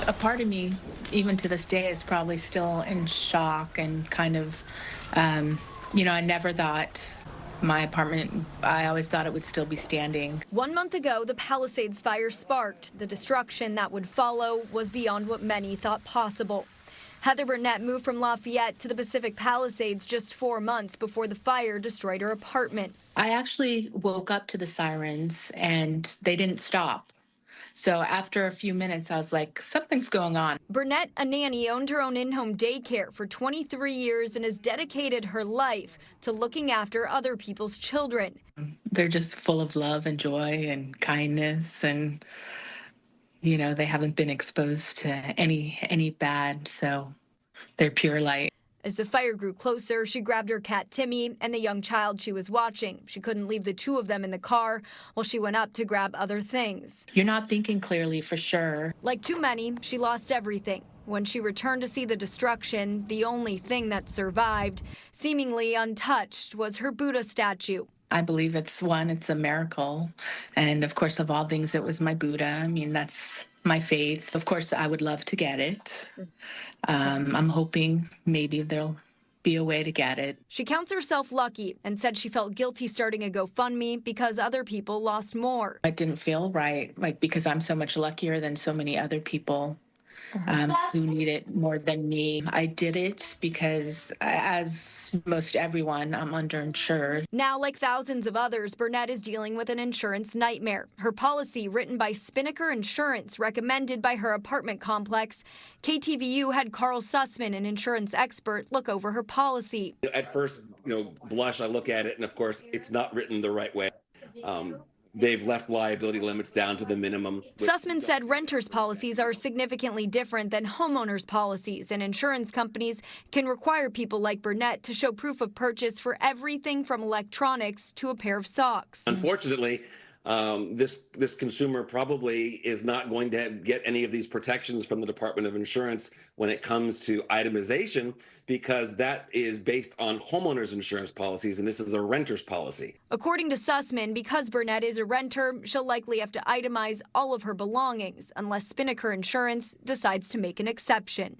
A part of me, even to this day, is probably still in shock and kind of, I never thought my apartment, I always thought it would still be standing. 1 month ago, the Palisades Fire sparked. The destruction that would follow was beyond what many thought possible. Heather Burnett moved from Lafayette to the Pacific Palisades just 4 months before the fire destroyed her apartment. I actually woke up to the sirens and they didn't stop. So after a few minutes, I was like, something's going on. Burnett, a nanny, owned her own in-home daycare for 23 years and has dedicated her life to looking after other people's children. They're just full of love and joy and kindness, and they haven't been exposed to any bad, so they're pure light. As the fire grew closer, she grabbed her cat Timmy and the young child she was watching. She couldn't leave the two of them in the car while she went up to grab other things. You're not thinking clearly, for sure. Like too many, she lost everything. When she returned to see the destruction, the only thing that survived, seemingly untouched, was her Buddha statue. I believe it's a miracle. And of course, of all things, it was my Buddha. I mean, that's my faith. Of course, I would love to get it. I'm hoping maybe there'll be a way to get it. She counts herself lucky and said she felt guilty starting a GoFundMe because other people lost more. It didn't feel right, because I'm so much luckier than so many other people who need it more than me. I did it because, as most everyone, I'm underinsured. Now, like thousands of others, Burnett is dealing with an insurance nightmare. Her policy, written by Spinnaker Insurance, recommended by her apartment complex. KTVU had Carl Sussman, an insurance expert, look over her policy. At first, blush, I look at it, and of course, it's not written the right way. They've left liability limits down to the minimum. Sussman said renters' policies are significantly different than homeowners' policies, and insurance companies can require people like Burnett to show proof of purchase for everything from electronics to a pair of socks. Unfortunately, this consumer probably is not going to get any of these protections from the Department of Insurance when it comes to itemization, because that is based on homeowners insurance policies, and this is a renter's policy. According to Sussman, because Burnett is a renter, she'll likely have to itemize all of her belongings unless Spinnaker Insurance decides to make an exception.